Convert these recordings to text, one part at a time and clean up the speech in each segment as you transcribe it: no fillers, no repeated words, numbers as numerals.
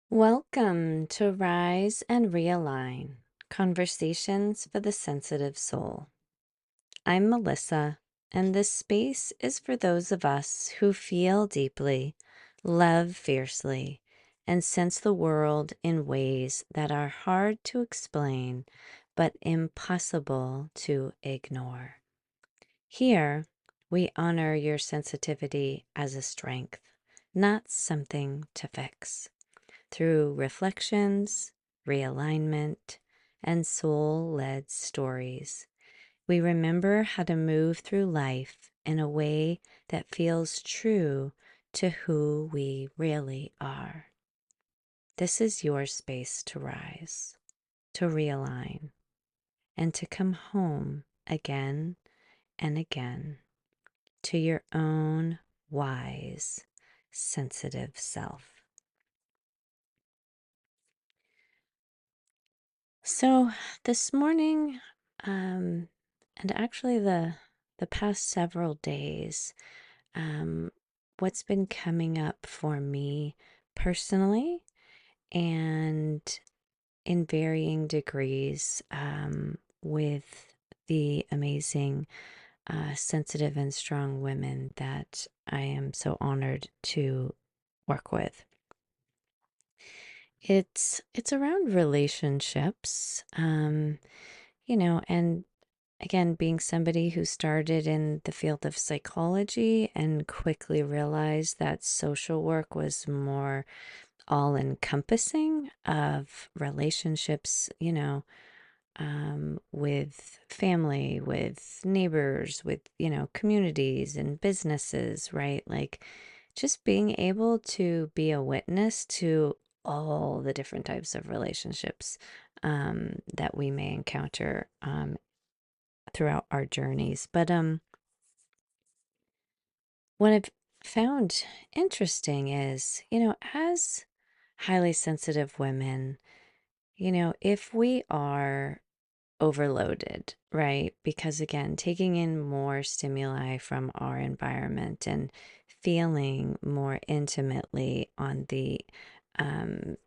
Welcome to Rise and Realign Conversations for the Sensitive Soul. I'm Melissa, and this space is for those of us who feel deeply, love fiercely, and sense the world in ways that are hard to explain but impossible to ignore. Here, we honor your sensitivity as a strength, not something to fix. Through reflections, realignment, and soul led stories, we remember how to move through life in a way that feels true to who we really are. This is your space to rise, to realign, and to come home again and again to your own wise, sensitive self. So this morning, and actually the past several days, um, what's been coming up for me personally and in varying degrees, with the amazing, sensitive and strong women that I am so honored to work with. It's around relationships, and again, being somebody who started in the field of psychology and quickly realized that social work was more all encompassing of relationships, with family, with neighbors, with, communities and businesses, right? Like just being able to be a witness to all the different types of relationships that we may encounter throughout our journeys. But what I've found interesting is, as highly sensitive women, if we are overloaded, right? Because again, taking in more stimuli from our environment and feeling more intimately on the um,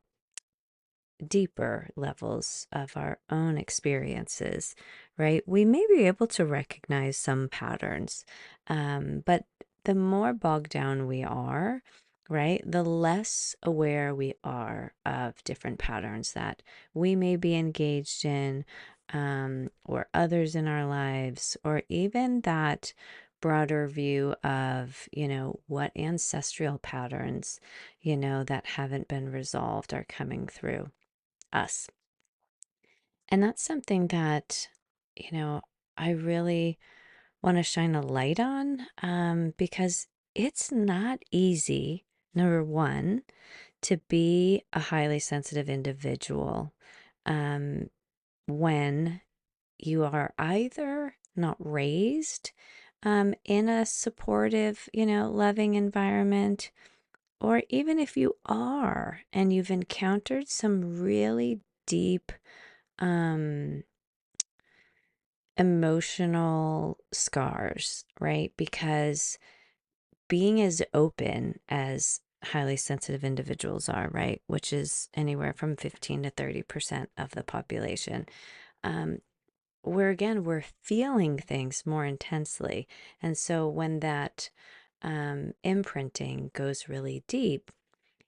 deeper levels of our own experiences, right? We may be able to recognize some patterns, but the more bogged down we are, right, the less aware we are of different patterns that we may be engaged in, or others in our lives, or even that broader view of, what ancestral patterns, that haven't been resolved are coming through us. And that's something that, you know, I really want to shine a light on, because it's not easy, number one, to be a highly sensitive individual um, when you are either not raised in a supportive, loving environment, or even if you are and you've encountered some really deep um emotional scars, right? Because being as open as highly sensitive individuals are, right, which is anywhere from 15 to 30% of the population, um we're feeling things more intensely. And so when that imprinting goes really deep,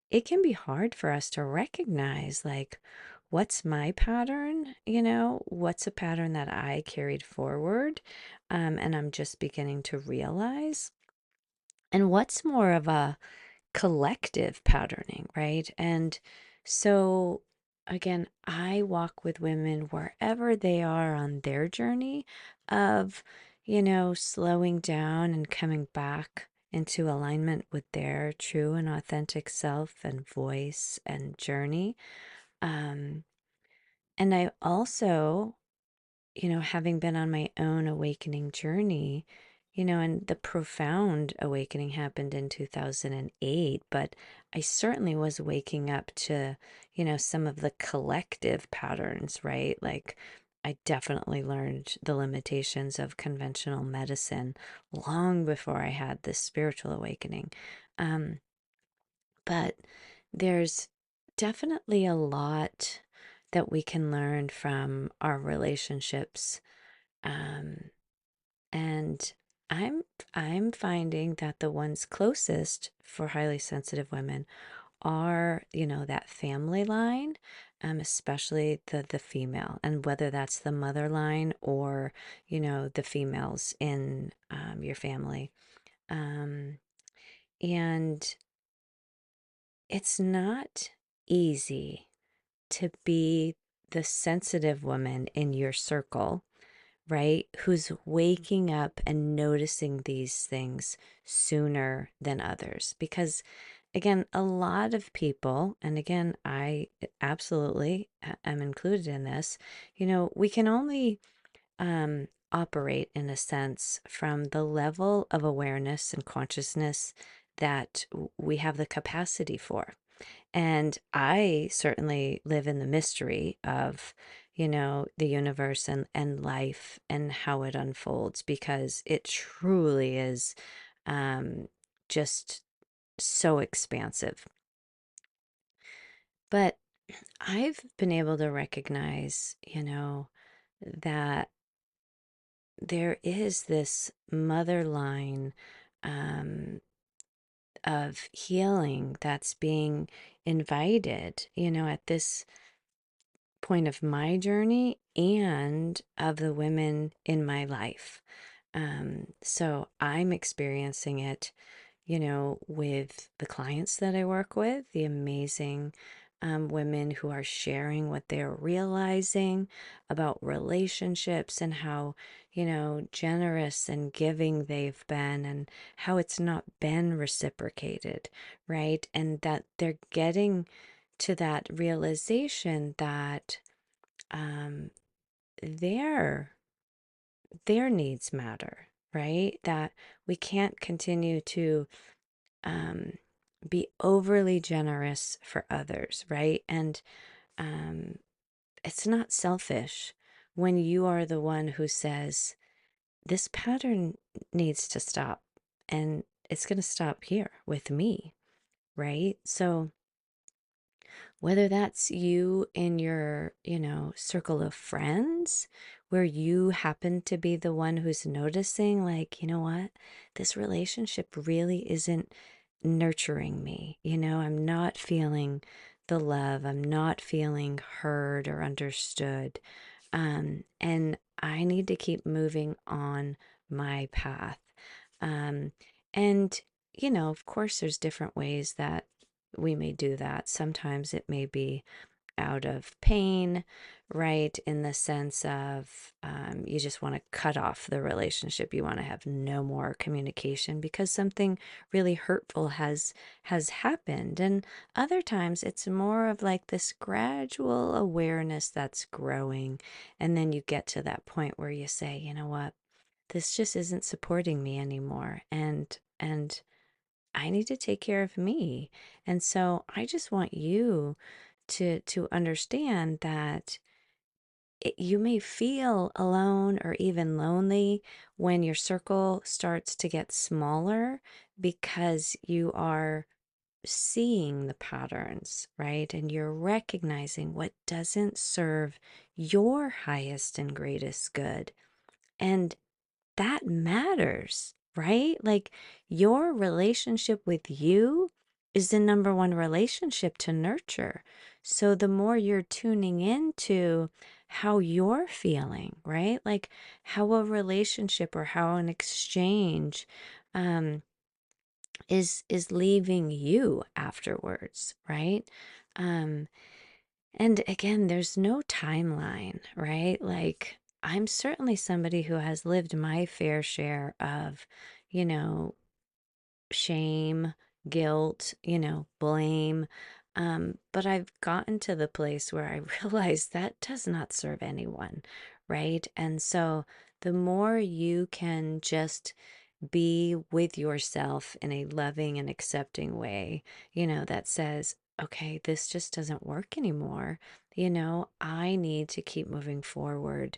it can be hard for us to recognize, like, what's my pattern, what's a pattern that I carried forward, and I'm just beginning to realize, and what's more of a collective patterning, right? And so again, I walk with women wherever they are on their journey of, slowing down and coming back into alignment with their true and authentic self and voice and journey. Um, and I also, having been on my own awakening journey, and the profound awakening happened in 2008, but I certainly was waking up to, some of the collective patterns, right? Like, I definitely learned the limitations of conventional medicine long before I had this spiritual awakening. Um, but there's definitely a lot that we can learn from our relationships. Um, and I'm I'm finding that the ones closest for highly sensitive women are, that family line, especially the female, and whether that's the mother line or, the females in your family. Um, and it's not easy to be the sensitive woman in your circle, right? Who's waking up and noticing these things sooner than others. Because, again, a lot of people, and again, I absolutely am included in this, we can only operate in a sense from the level of awareness and consciousness that we have the capacity for. And I certainly live in the mystery of, the universe and life and how it unfolds because it truly is um, just so expansive. But I've been able to recognize, that there is this mother line um, of healing that's being invited, at this point of my journey and of the women in my life. So I'm experiencing it, with the clients that I work with, the amazing women who are sharing what they're realizing about relationships and how, generous and giving they've been and how it's not been reciprocated, right? And that they're getting to that realization that um, their their needs matter, right? That we can't continue to um, be overly generous for others, right? And um, it's not selfish when you are the one who says, this pattern needs to stop and it's going to stop here with me, right? So, whether that's you in your, circle of friends, where you happen to be the one who's noticing, like, what? This relationship really isn't nurturing me. I'm not feeling the love. I'm not feeling heard or understood. And I need to keep moving on my path. Um, and, of course, there's different ways that we may do that. Sometimes it may be out of pain, right? In the sense of you just want to cut off the relationship. You want to have no more communication because something really hurtful has happened. And other times it's more of like this gradual awareness that's growing. And then you get to that point where you say, you know what? This just isn't supporting me anymore. And I need to take care of me. And so I just want you to understand that you may feel alone or even lonely when your circle starts to get smaller because you are seeing the patterns, right? And you're recognizing what doesn't serve your highest and greatest good. And that matters, right? Like your relationship with you is the number one relationship to nurture. So the more you're tuning into how you're feeling, right? Like how a relationship or how an exchange um, is leaving you afterwards, right? Um, and again, there's no timeline, right? Like, I'm certainly somebody who has lived my fair share of, you know, shame, guilt, blame. But I've gotten to the place where I realize that does not serve anyone, right? And so the more you can just be with yourself in a loving and accepting way, that says, okay, this just doesn't work anymore. I need to keep moving forward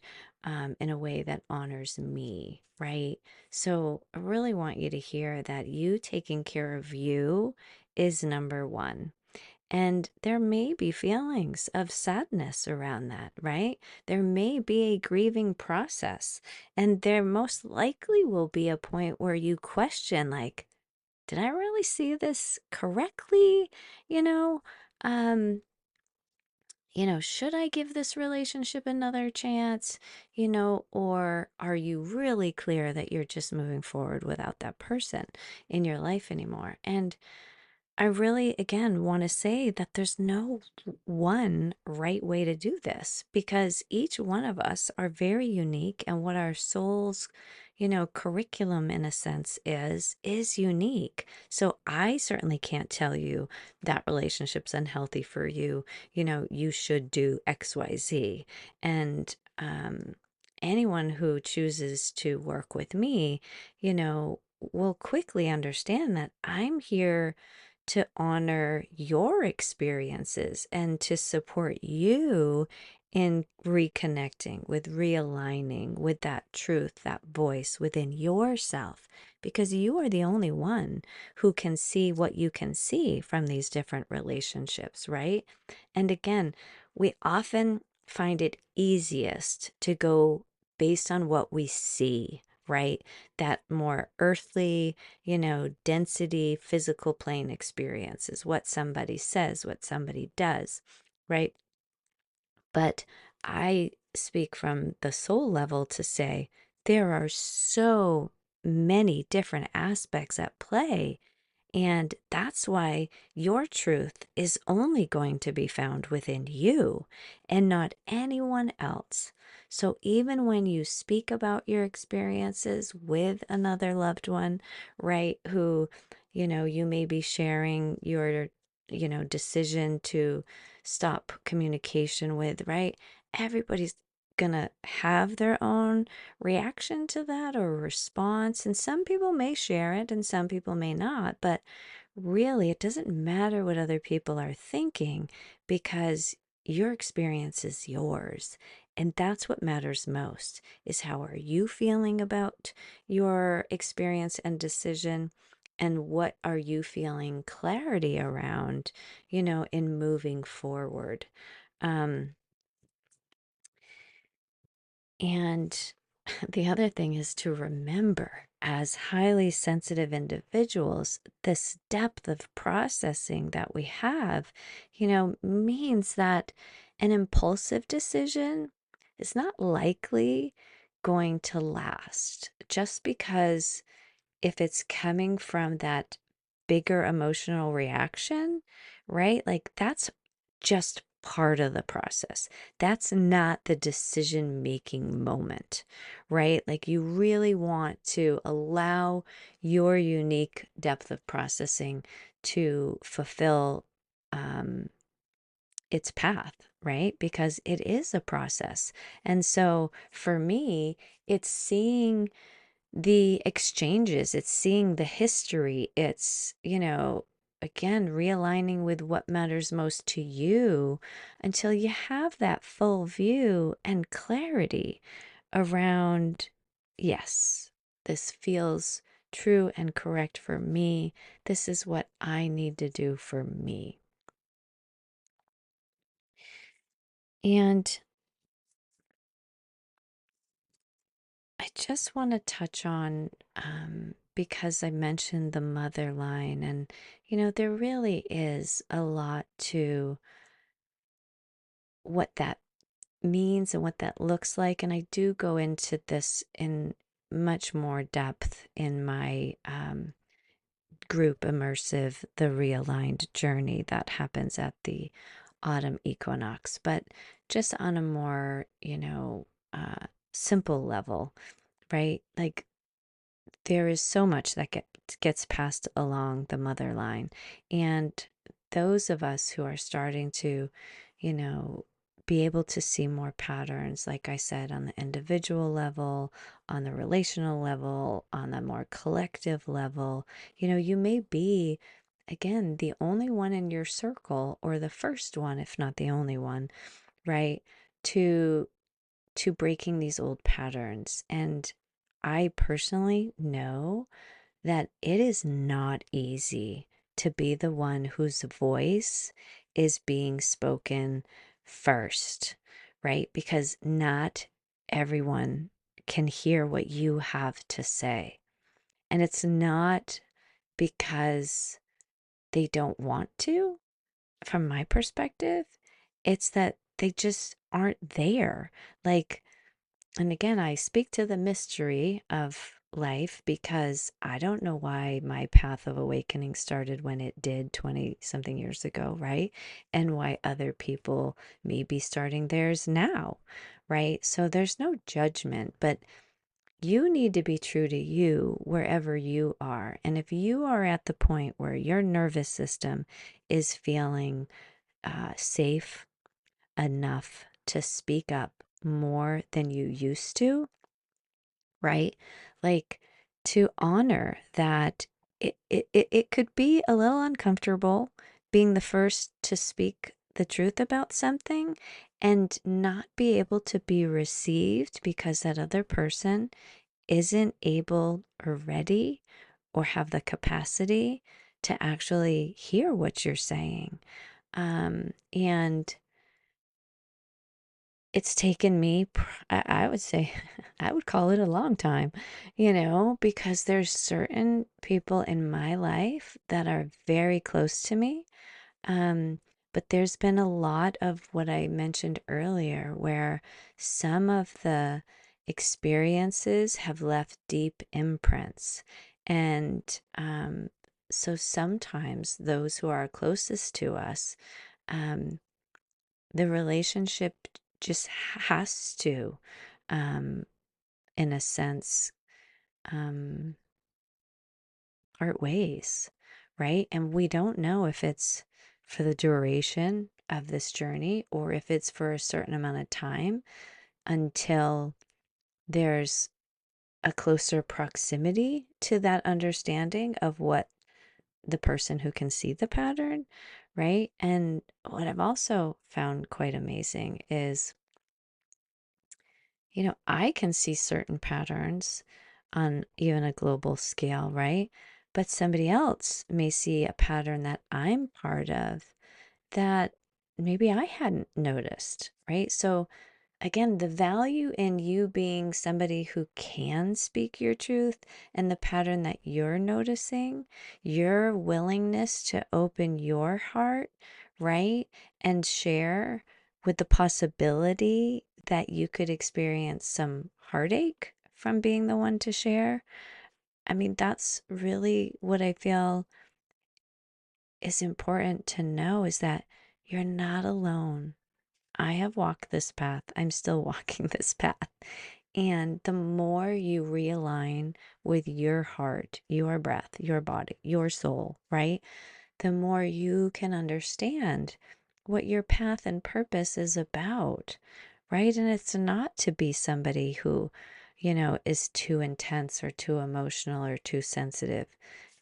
in a way that honors me, right? So I really want you to hear that you taking care of you is number one. And there may be feelings of sadness around that, right? There may be a grieving process. And there most likely will be a point where you question, like, did I really see this correctly? You know, um, should I give this relationship another chance? Or are you really clear that you're just moving forward without that person in your life anymore? And I really, again, want to say that there's no one right way to do this because each one of us are very unique, and what our soul's, curriculum in a sense is unique. So I certainly can't tell you that relationship's unhealthy for you. You should do XYZ. And anyone who chooses to work with me, will quickly understand that I'm here to honor your experiences and to support you in reconnecting with realigning with that truth, that voice within yourself, because you are the only one who can see what you can see from these different relationships, right? And again, we often find it easiest to go based on what we see, right? That more earthly, density, physical plane experiences, what somebody says, what somebody does, right? But I speak from the soul level to say there are so many different aspects at play, and that's why your truth is only going to be found within you and not anyone else. So even when you speak about your experiences with another loved one, right, who, you may be sharing your, decision to stop communication with, right? Everybody's gonna have their own reaction to that or response. And some people may share it and some people may not. But really, it doesn't matter what other people are thinking because your experience is yours. And that's what matters most is how are you feeling about your experience and decision, and what are you feeling clarity around, in moving forward. Um, and the other thing is to remember, as highly sensitive individuals, this depth of processing that we have, means that an impulsive decision is not likely going to last just because if it's coming from that bigger emotional reaction, right? Like that's just part of the process. That's not the decision making moment, right? Like you really want to allow your unique depth of processing to fulfill um, its path, right? Because it is a process. And so for me, it's seeing the exchanges, it's seeing the history, it's, again, realigning with what matters most to you until you have that full view and clarity around, yes, this feels true and correct for me. This is what I need to do for me. And I just want to touch on, because I mentioned the mother line, and, there really is a lot to what that means and what that looks like. And I do go into this in much more depth in my group immersive, the realigned journey that happens at the autumn equinox. But just on a more, simple level, right? Like there is so much that gets passed along the mother line. And those of us who are starting to, you know, be able to see more patterns, like I said, on the individual level, on the relational level, on the more collective level, you may be, again, the only one in your circle, or the first one, if not the only one, right? To breaking these old patterns. And I personally know that it is not easy to be the one whose voice is being spoken first, right? Because not everyone can hear what you have to say. And it's not because they don't want to, from my perspective, it's that they just aren't there. Like, and again, I speak to the mystery of life because I don't know why my path of awakening started when it did 20 something years ago, right? And why other people may be starting theirs now, right? So there's no judgment, but you need to be true to you wherever you are. And if you are at the point where your nervous system is feeling safe enough to speak up more than you used to, right? Like to honor that it could be a little uncomfortable being the first to speak the truth about something and not be able to be received because that other person isn't able or ready or have the capacity to actually hear what you're saying. And it's taken me, I would say, I would call it a long time, because there's certain people in my life that are very close to me. Um, but there's been a lot of what I mentioned earlier where some of the experiences have left deep imprints. And so sometimes those who are closest to us, um, the relationship just has to, um, in a sense, um, part ways, right? And we don't know if it's for the duration of this journey or if it's for a certain amount of time until there's a closer proximity to that understanding of what the person who can see the pattern, right? And what I've also found quite amazing is I can see certain patterns on even a global scale, right? But somebody else may see a pattern that I'm part of that maybe I hadn't noticed, right? So again, the value in you being somebody who can speak your truth and the pattern that you're noticing, your willingness to open your heart, right? And share with the possibility that you could experience some heartache from being the one to share. I mean, that's really what I feel is important to know is that you're not alone. I have walked this path. I'm still walking this path. And the more you realign with your heart, your breath, your body, your soul, right? The more you can understand what your path and purpose is about, right? And it's not to be somebody who, is too intense or too emotional or too sensitive.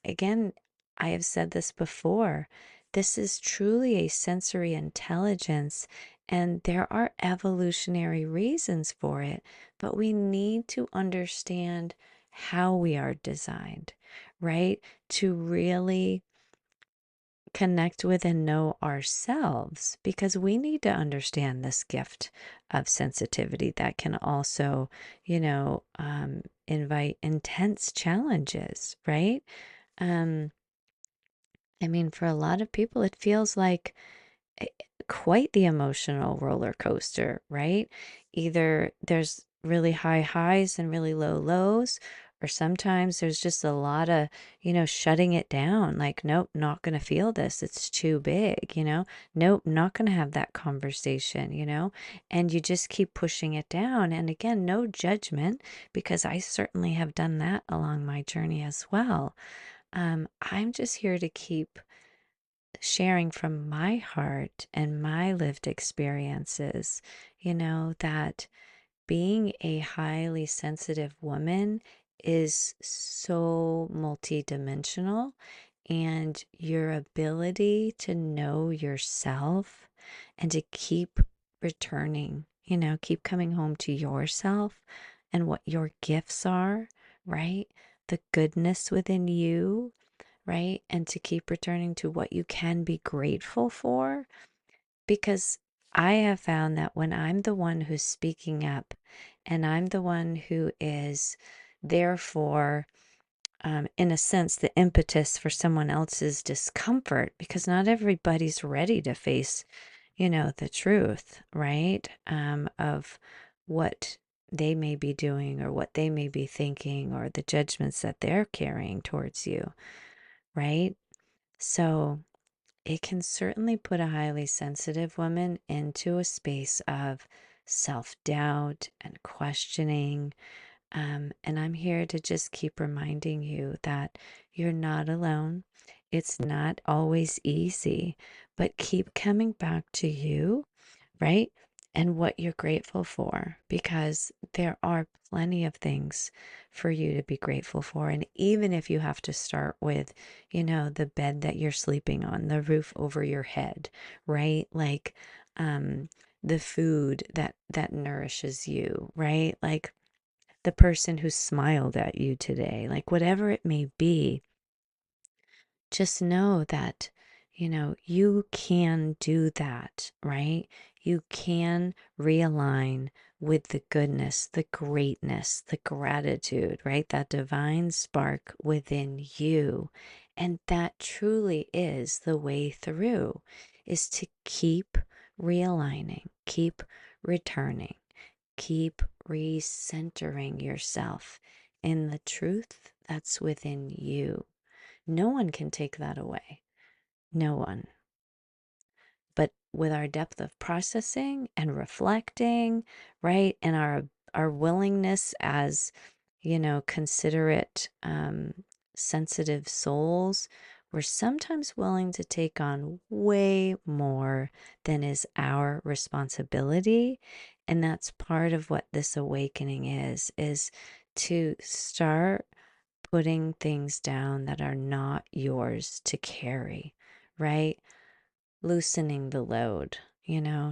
Again, I have said this before. This is truly a sensory intelligence, and there are evolutionary reasons for it, but we need to understand how we are designed, right? To really connect with and know ourselves because we need to understand this gift of sensitivity that can also, invite intense challenges, right? Um, I mean, for a lot of people, it feels like eh, quite the emotional roller coaster, right? Either there's really high highs and really low lows, or sometimes there's just a lot of, shutting it down. Like, nope, not going to feel this. It's too big, Nope, not going to have that conversation, And you just keep pushing it down. And again, no judgment, because I certainly have done that along my journey as well. I'm just here to keep sharing from my heart and my lived experiences, that being a highly sensitive woman is so multidimensional, and your ability to know yourself and to keep returning, keep coming home to yourself and what your gifts are, right? The goodness within you, right? And to keep returning to what you can be grateful for. Because I have found that when I'm the one who's speaking up and I'm the one who is therefore, in a sense, the impetus for someone else's discomfort, because not everybody's ready to face, the truth, right? Of what they may be doing or what they may be thinking or the judgments that they're carrying towards you, right? So it can certainly put a highly sensitive woman into a space of self doubt and questioning. And I'm here to just keep reminding you that you're not alone. It's not always easy, but keep coming back to you, right? And what you're grateful for, because there are plenty of things for you to be grateful for. And even if you have to start with, the bed that you're sleeping on, the roof over your head, right? Like, um, the food that nourishes you, right? Like the person who smiled at you today, like whatever it may be, just know that, you can do that, right? You can realign with the goodness, the greatness, the gratitude, right? That divine spark within you. And that truly is the way through, is to keep realigning, keep returning, keep recentering yourself in the truth that's within you. No one can take that away. No one. But with our depth of processing and reflecting, right? And our willingness as, considerate, sensitive souls, we're sometimes willing to take on way more than is our responsibility. And that's part of what this awakening is to start putting things down that are not yours to carry, right? Loosening the load,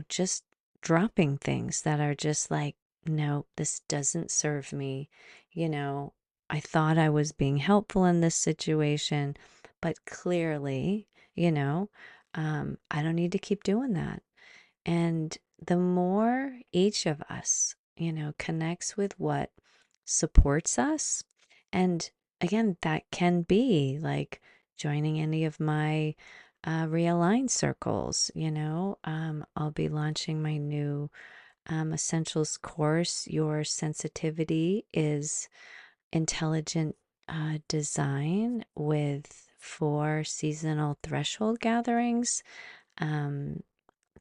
just dropping things that are just like, no, this doesn't serve me. You know, I thought I was being helpful in this situation, but clearly, I don't need to keep doing that. And the more each of us, connects with what supports us, and again, that can be like joining any of my realign circles. I'll be launching my new essentials course. Your sensitivity is intelligent design, with 4 seasonal threshold gatherings. Um,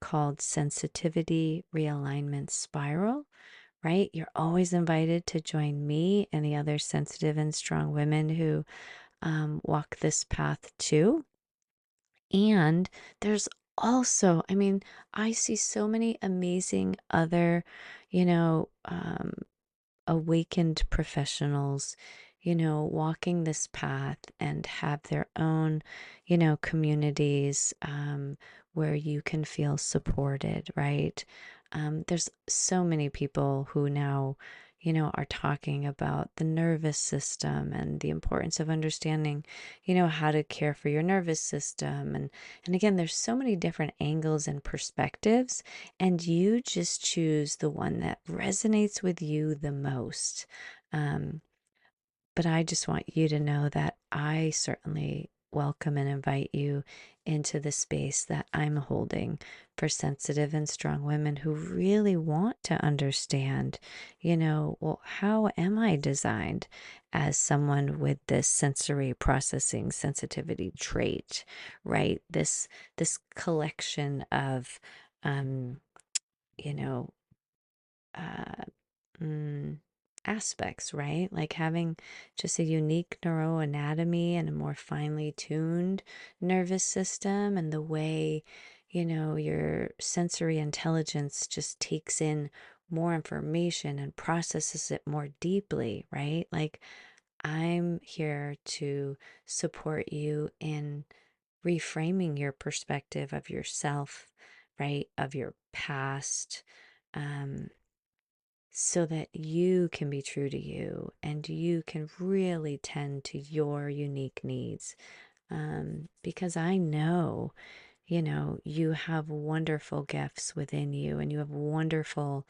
Called Sensitivity Realignment Spiral, right? You're always invited to join me and the other sensitive and strong women who walk this path too. And there's also, I see so many amazing other, you know, um, awakened professionals, walking this path and have their own, communities where you can feel supported, right? There's so many people who now, are talking about the nervous system and the importance of understanding, how to care for your nervous system. And again, there's so many different angles and perspectives, and you just choose the one that resonates with you the most. Um, but I just want you to know that I certainly welcome and invite you into the space that I'm holding for sensitive and strong women who really want to understand, well, how am I designed as someone with this sensory processing sensitivity trait, right? This collection of you know, uh, mm, aspects, right? Like having just a unique neuroanatomy and a more finely tuned nervous system, and the way, your sensory intelligence just takes in more information and processes it more deeply, right? Like I'm here to support you in reframing your perspective of yourself, right? Of your past. Um, so that you can be true to you and you can really tend to your unique needs. because I know, you have wonderful gifts within you and you have wonderful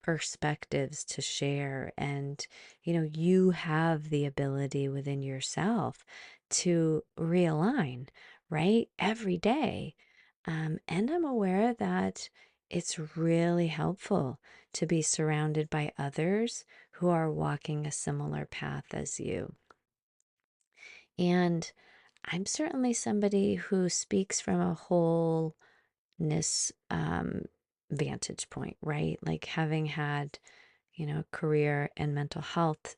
perspectives to share. And, you have the ability within yourself to realign, right? Every day. And I'm aware that it's really helpful to be surrounded by others who are walking a similar path as you. And I'm certainly somebody who speaks from a wholeness vantage point, right? Like having had, career in mental health,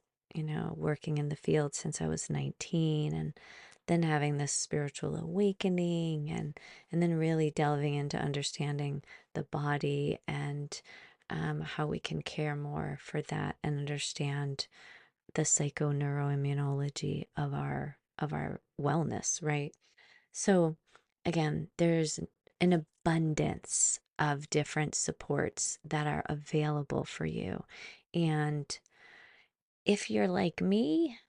working in the field since I was 19, and then having this spiritual awakening, and then really delving into understanding the body and how we can care more for that and understand the psychoneuroimmunology of our wellness, right? So again, there's an abundance of different supports that are available for you. And if you're like me,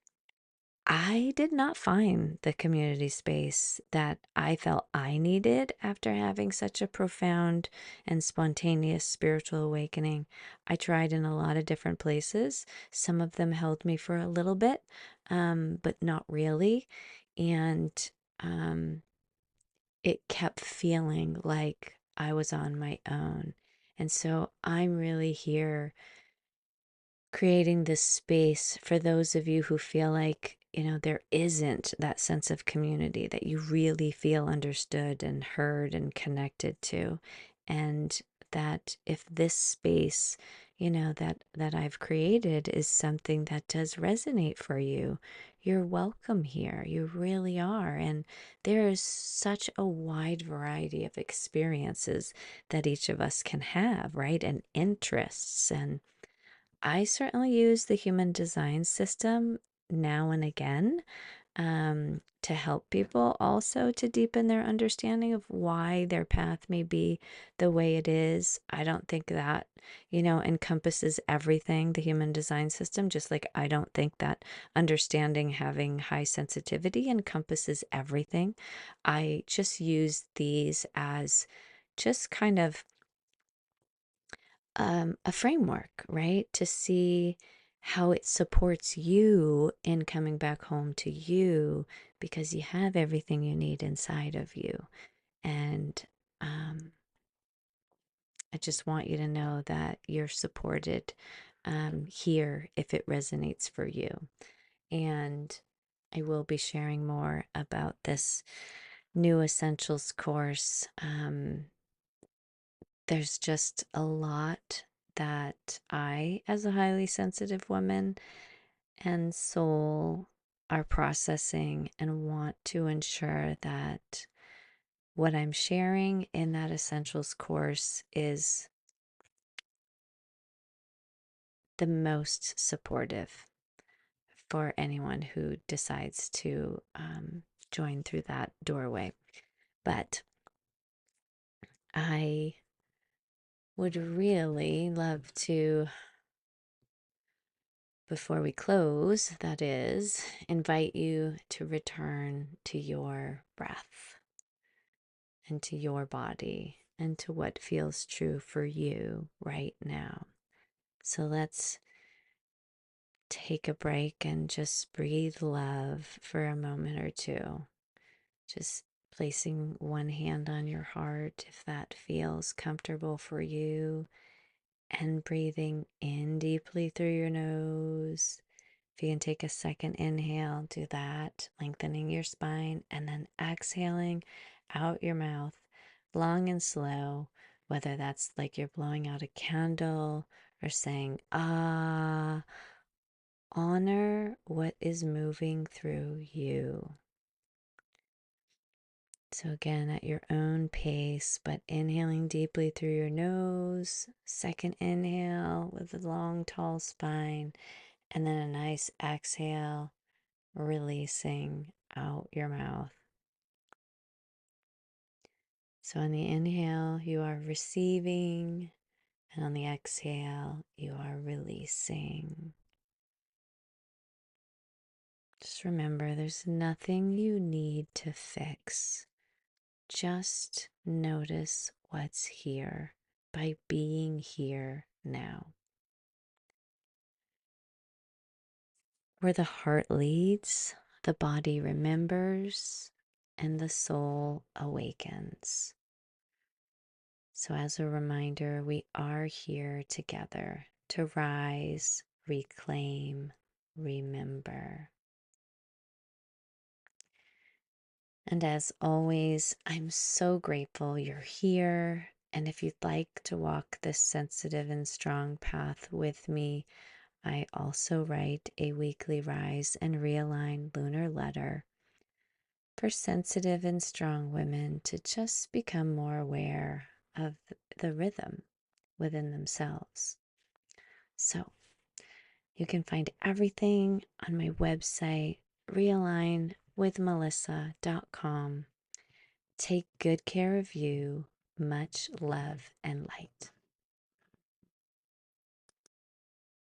I did not find the community space that I felt I needed after having such a profound and spontaneous spiritual awakening. I tried in a lot of different places. Some of them held me for a little bit, but not really. And um, it kept feeling like I was on my own. And so I'm really here creating this space for those of you who feel like, there isn't that sense of community that you really feel understood and heard and connected to. And that if this space, that I've created is something that does resonate for you, you're welcome here. You really are. And there is such a wide variety of experiences that each of us can have, right? And interests. And I certainly use the human design system now and again, to help people also to deepen their understanding of why their path may be the way it is. I don't think that, encompasses everything, the human design system, just like I don't think that understanding having high sensitivity encompasses everything. I just use these as just kind of a framework, right? To see how it supports you in coming back home to you because you have everything you need inside of you. And um, I just want you to know that you're supported here if it resonates for you. And I will be sharing more about this new essentials course. There's just a lot that I, as a highly sensitive woman and soul, are processing and want to ensure that what I'm sharing in that essentials course is the most supportive for anyone who decides to join through that doorway. But I would really love to, before we close, that is, invite you to return to your breath and to your body and to what feels true for you right now. So let's take a break and just breathe love for a moment or two. Just placing one hand on your heart if that feels comfortable for you, and breathing in deeply through your nose. If you can take a second inhale, do that, lengthening your spine, and then exhaling out your mouth, long and slow, whether that's like you're blowing out a candle or saying, ah. Honor what is moving through you. So, again, at your own pace, but inhaling deeply through your nose, second inhale with a long, tall spine, and then a nice exhale, releasing out your mouth. So, on the inhale, you are receiving, and on the exhale, you are releasing. Just remember there's nothing you need to fix. Just notice what's here by being here now. Where the heart leads, the body remembers, and the soul awakens. So, as a reminder, we are here together to rise, reclaim, remember. And as always, I'm so grateful you're here. And if you'd like to walk this sensitive and strong path with me, I also write a weekly Rise and Realign lunar letter for sensitive and strong women to just become more aware of the rhythm within themselves. So you can find everything on my website, realignwithmelissa.com. Take good care of you. Much love and light.